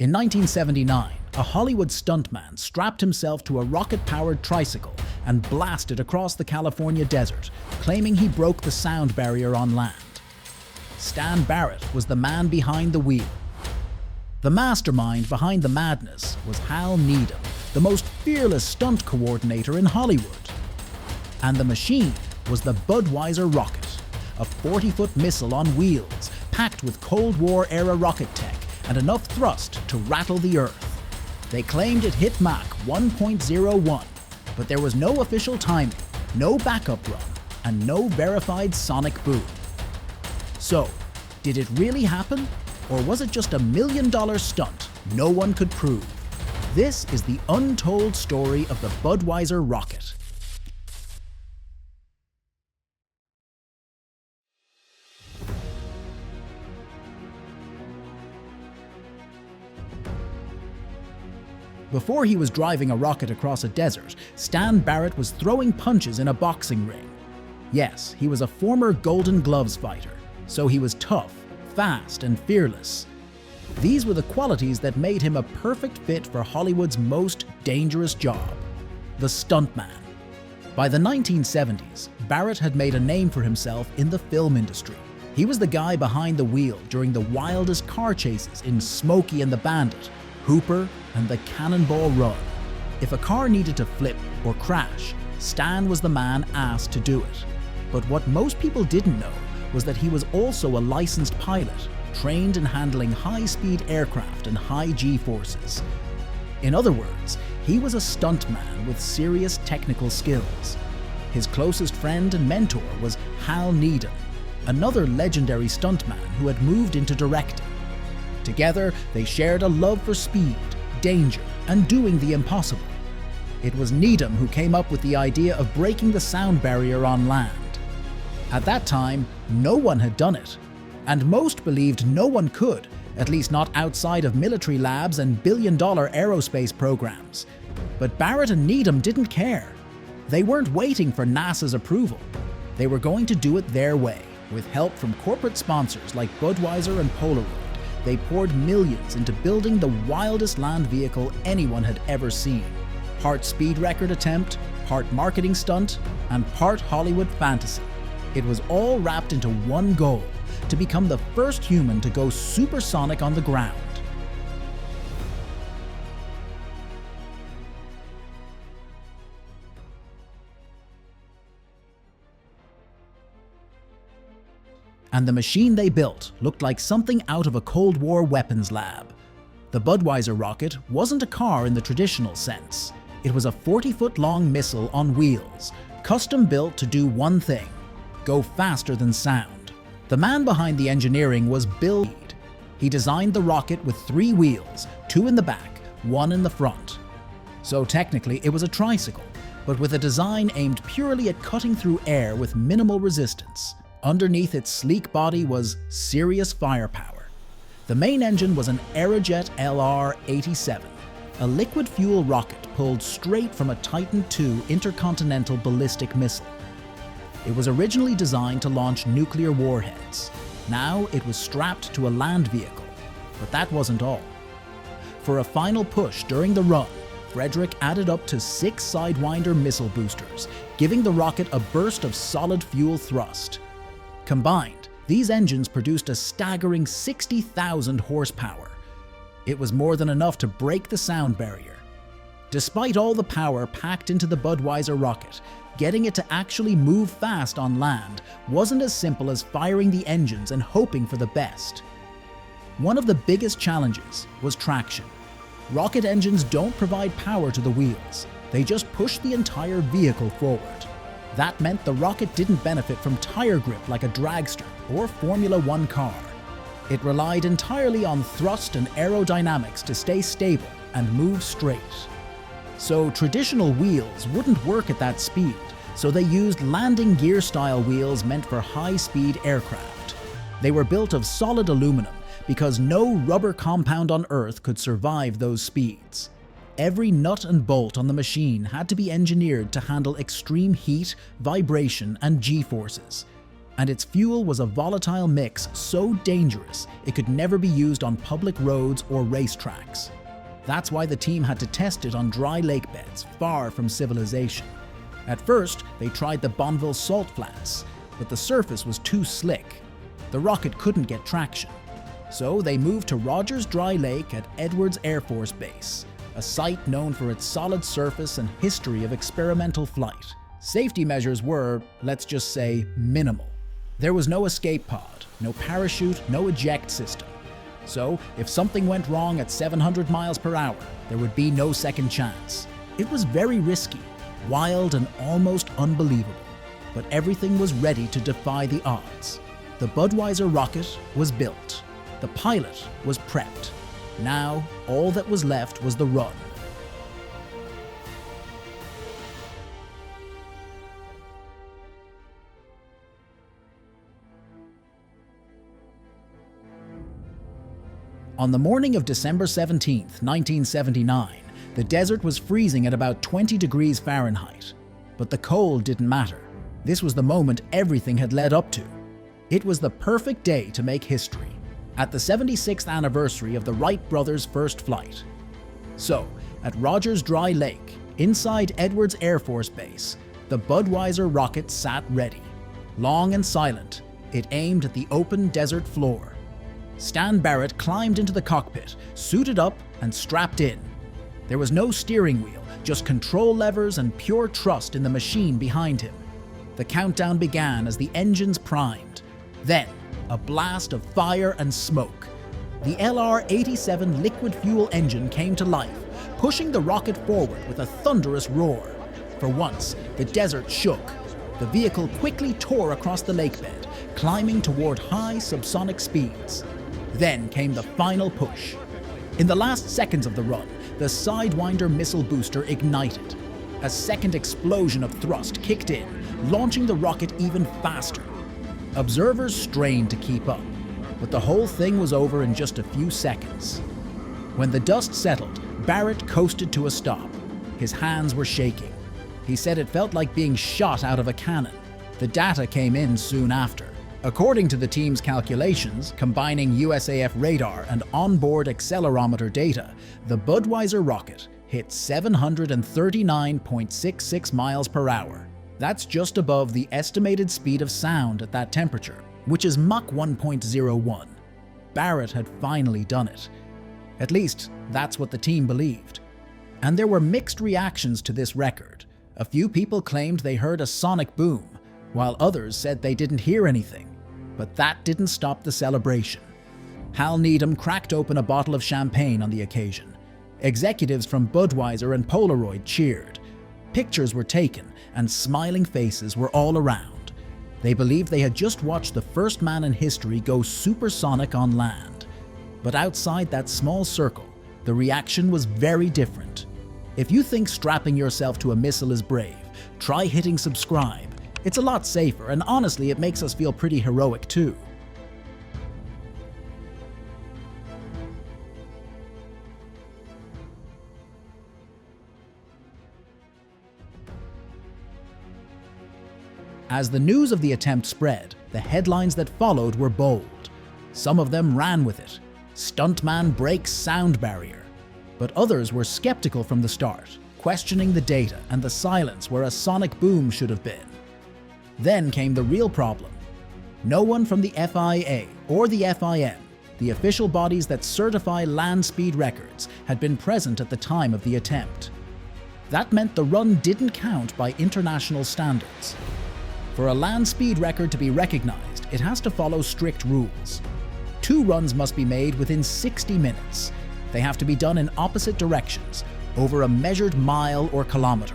In 1979, a Hollywood stuntman strapped himself to a rocket-powered tricycle and blasted across the California desert, claiming he broke the sound barrier on land. Stan Barrett was the man behind the wheel. The mastermind behind the madness was Hal Needham, the most fearless stunt coordinator in Hollywood. And the machine was the Budweiser Rocket, a 40-foot missile on wheels, packed with Cold War-era rocket tech and enough thrust to rattle the Earth. They claimed it hit Mach 1.01, but there was no official timing, no backup run, and no verified sonic boom. So, did it really happen? Or was it just a $1 million stunt no one could prove? This is the untold story of the Budweiser Rocket. Before he was driving a rocket across a desert, Stan Barrett was throwing punches in a boxing ring. Yes, he was a former Golden Gloves fighter, so he was tough, fast, and fearless. These were the qualities that made him a perfect fit for Hollywood's most dangerous job, the stuntman. By the 1970s, Barrett had made a name for himself in the film industry. He was the guy behind the wheel during the wildest car chases in Smokey and the Bandit, Hooper, and the Cannonball Run. If a car needed to flip or crash, Stan was the man asked to do it. But what most people didn't know was that he was also a licensed pilot, trained in handling high-speed aircraft and high G-forces. In other words, he was a stuntman with serious technical skills. His closest friend and mentor was Hal Needham, another legendary stuntman who had moved into directing. Together, they shared a love for speed, danger, and doing the impossible. It was Needham who came up with the idea of breaking the sound barrier on land. At that time, no one had done it, and most believed no one could, at least not outside of military labs and billion-dollar aerospace programs. But Barrett and Needham didn't care. They weren't waiting for NASA's approval. They were going to do it their way, with help from corporate sponsors like Budweiser and Polaroid. They poured millions into building the wildest land vehicle anyone had ever seen. Part speed record attempt, part marketing stunt, and part Hollywood fantasy. It was all wrapped into one goal: to become the first human to go supersonic on the ground. And the machine they built looked like something out of a Cold War weapons lab. The Budweiser Rocket wasn't a car in the traditional sense. It was a 40-foot-long missile on wheels, custom built to do one thing: go faster than sound. The man behind the engineering was Bill Reed. He designed the rocket with 3 wheels, 2 in the back, 1 in the front. So technically it was a tricycle, but with a design aimed purely at cutting through air with minimal resistance. Underneath its sleek body was serious firepower. The main engine was an Aerojet LR-87, a liquid-fuel rocket pulled straight from a Titan II intercontinental ballistic missile. It was originally designed to launch nuclear warheads. Now it was strapped to a land vehicle, but that wasn't all. For a final push during the run, Frederick added up to 6 Sidewinder missile boosters, giving the rocket a burst of solid fuel thrust. Combined, these engines produced a staggering 60,000 horsepower. It was more than enough to break the sound barrier. Despite all the power packed into the Budweiser rocket, getting it to actually move fast on land wasn't as simple as firing the engines and hoping for the best. One of the biggest challenges was traction. Rocket engines don't provide power to the wheels. They just push the entire vehicle forward. That meant the rocket didn't benefit from tire grip like a dragster or Formula One car. It relied entirely on thrust and aerodynamics to stay stable and move straight. So traditional wheels wouldn't work at that speed, so they used landing gear style wheels meant for high-speed aircraft. They were built of solid aluminum because no rubber compound on Earth could survive those speeds. Every nut and bolt on the machine had to be engineered to handle extreme heat, vibration, and G-forces. and its fuel was a volatile mix so dangerous it could never be used on public roads or racetracks. That's why the team had to test it on dry lake beds far from civilization. At first, they tried the Bonneville salt flats, but the surface was too slick. The rocket couldn't get traction. So they moved to Rogers Dry Lake at Edwards Air Force Base, a site known for its solid surface and history of experimental flight. Safety measures were, let's just say, minimal. There was no escape pod, no parachute, no eject system. So, if something went wrong at 700 miles per hour, there would be no second chance. It was very risky, wild and almost unbelievable, but everything was ready to defy the odds. The Budweiser rocket was built. The pilot was prepped. Now, all that was left was the run. On the morning of December 17, 1979, the desert was freezing at about 20 degrees Fahrenheit. But the cold didn't matter. This was the moment everything had led up to. It was the perfect day to make history, at the 76th anniversary of the Wright brothers' first flight. So, at Rogers Dry Lake, inside Edwards Air Force Base, the Budweiser rocket sat ready. Long and silent, it aimed at the open desert floor. Stan Barrett climbed into the cockpit, suited up and strapped in. There was no steering wheel, just control levers and pure trust in the machine behind him. The countdown began as the engines primed. Then, a blast of fire and smoke. The LR-87 liquid fuel engine came to life, pushing the rocket forward with a thunderous roar. For once, the desert shook. The vehicle quickly tore across the lakebed, climbing toward high subsonic speeds. Then came the final push. In the last seconds of the run, the Sidewinder missile booster ignited. A second explosion of thrust kicked in, launching the rocket even faster. Observers strained to keep up, but the whole thing was over in just a few seconds. When the dust settled, Barrett coasted to a stop. His hands were shaking. He said it felt like being shot out of a cannon. The data came in soon after. According to the team's calculations, combining USAF radar and onboard accelerometer data, the Budweiser rocket hit 739.66 miles per hour. That's just above the estimated speed of sound at that temperature, which is Mach 1.01. Barrett had finally done it. At least, that's what the team believed. And there were mixed reactions to this record. A few people claimed they heard a sonic boom, while others said they didn't hear anything. But that didn't stop the celebration. Hal Needham cracked open a bottle of champagne on the occasion. Executives from Budweiser and Polaroid cheered. Pictures were taken, and smiling faces were all around. They believed they had just watched the first man in history go supersonic on land. But outside that small circle, the reaction was very different. If you think strapping yourself to a missile is brave, try hitting subscribe. It's a lot safer, and honestly, it makes us feel pretty heroic too. As the news of the attempt spread, the headlines that followed were bold. Some of them ran with it. Stuntman breaks sound barrier. But others were skeptical from the start, questioning the data and the silence where a sonic boom should have been. Then came the real problem. No one from the FIA or the FIM, the official bodies that certify land speed records, had been present at the time of the attempt. That meant the run didn't count by international standards. For a land speed record to be recognized, it has to follow strict rules. 2 runs must be made within 60 minutes. They have to be done in opposite directions, over a measured mile or kilometer.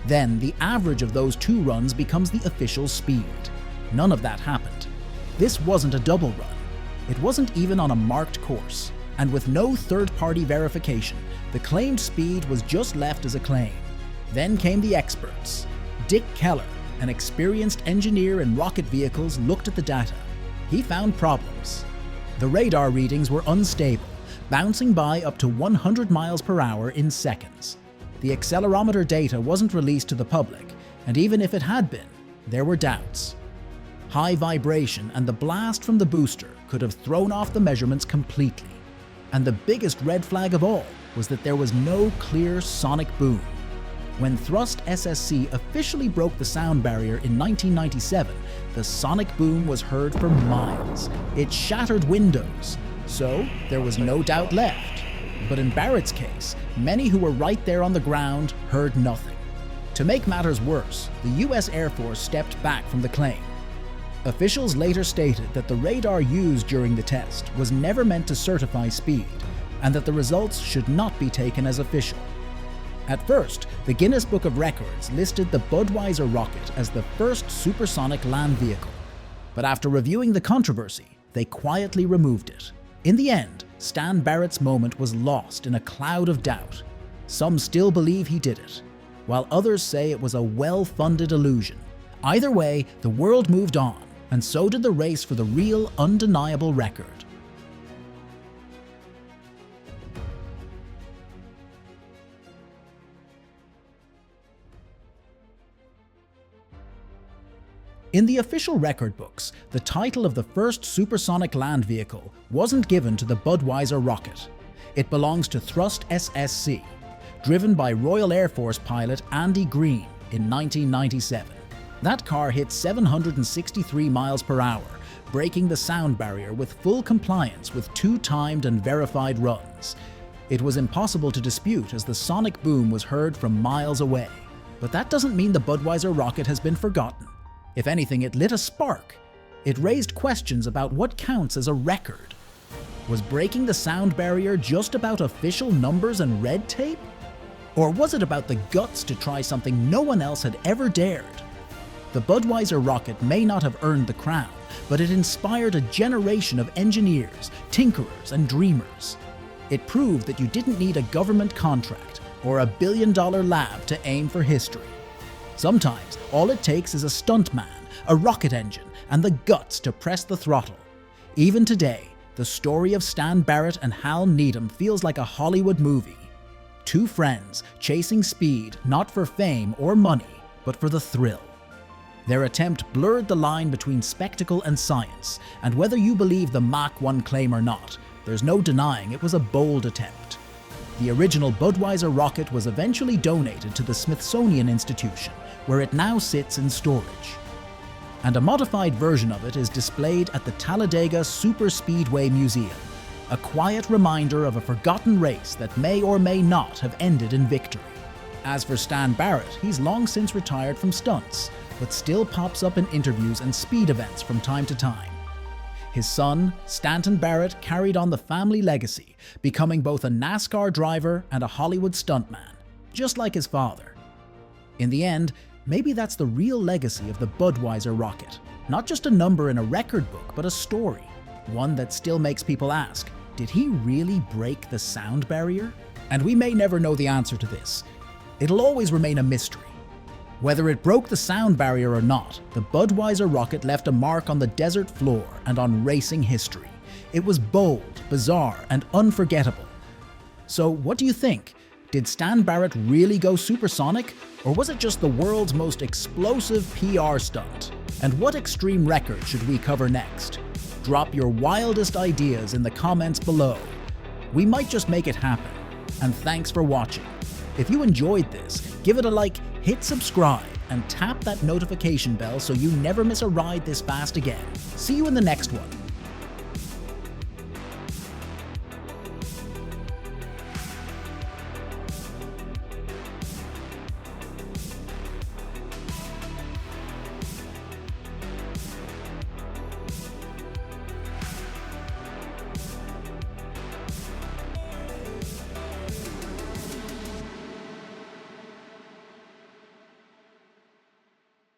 Then the average of those 2 runs becomes the official speed. None of that happened. This wasn't a double run. It wasn't even on a marked course. And with no third-party verification, the claimed speed was just left as a claim. Then came the experts. Dick Keller, an experienced engineer in rocket vehicles, looked at the data. He found problems. The radar readings were unstable, bouncing by up to 100 miles per hour in seconds. The accelerometer data wasn't released to the public, and even if it had been, there were doubts. high vibration, and the blast from the booster could have thrown off the measurements completely. And the biggest red flag of all was that there was no clear sonic boom. When Thrust SSC officially broke the sound barrier in 1997, the sonic boom was heard for miles. It shattered windows, so there was no doubt left. But in Barrett's case, many who were right there on the ground heard nothing. To make matters worse, the US Air Force stepped back from the claim. Officials later stated that the radar used during the test was never meant to certify speed, and that the results should not be taken as official. At first, the Guinness Book of Records listed the Budweiser Rocket as the first supersonic land vehicle, but after reviewing the controversy, they quietly removed it. In the end, Stan Barrett's moment was lost in a cloud of doubt. Some still believe he did it, while others say it was a well-funded illusion. Either way, the world moved on, and so did the race for the real, undeniable record. In the official record books, the title of the first supersonic land vehicle wasn't given to the Budweiser Rocket. It belongs to Thrust SSC, driven by Royal Air Force pilot Andy Green in 1997. That car hit 763 miles per hour, breaking the sound barrier with full compliance with 2 timed and verified runs. It was impossible to dispute as the sonic boom was heard from miles away. But that doesn't mean the Budweiser Rocket has been forgotten. If anything, it lit a spark. It raised questions about what counts as a record. Was breaking the sound barrier just about official numbers and red tape? Or was it about the guts to try something no one else had ever dared? The Budweiser Rocket may not have earned the crown, but it inspired a generation of engineers, tinkerers, and dreamers. It proved that you didn't need a government contract or a billion-dollar lab to aim for history. Sometimes, all it takes is a stuntman, a rocket engine, and the guts to press the throttle. Even today, the story of Stan Barrett and Hal Needham feels like a Hollywood movie. 2 friends chasing speed not for fame or money, but for the thrill. Their attempt blurred the line between spectacle and science, and whether you believe the Mach 1 claim or not, there's no denying it was a bold attempt. The original Budweiser Rocket was eventually donated to the Smithsonian Institution, where it now sits in storage. And a modified version of it is displayed at the Talladega Superspeedway Museum, a quiet reminder of a forgotten race that may or may not have ended in victory. As for Stan Barrett, he's long since retired from stunts, but still pops up in interviews and speed events from time to time. His son, Stanton Barrett, carried on the family legacy, becoming both a NASCAR driver and a Hollywood stuntman, just like his father. In the end, maybe that's the real legacy of the Budweiser Rocket. Not just a number in a record book, but a story. One that still makes people ask, did he really break the sound barrier? And we may never know the answer to this. It'll always remain a mystery. Whether it broke the sound barrier or not, the Budweiser Rocket left a mark on the desert floor and on racing history. It was bold, bizarre, and unforgettable. So what do you think? Did Stan Barrett really go supersonic? Or was it just the world's most explosive PR stunt? And what extreme record should we cover next? Drop your wildest ideas in the comments below. We might just make it happen. And thanks for watching. If you enjoyed this, give it a like, hit subscribe, and tap that notification bell so you never miss a ride this fast again. See you in the next one.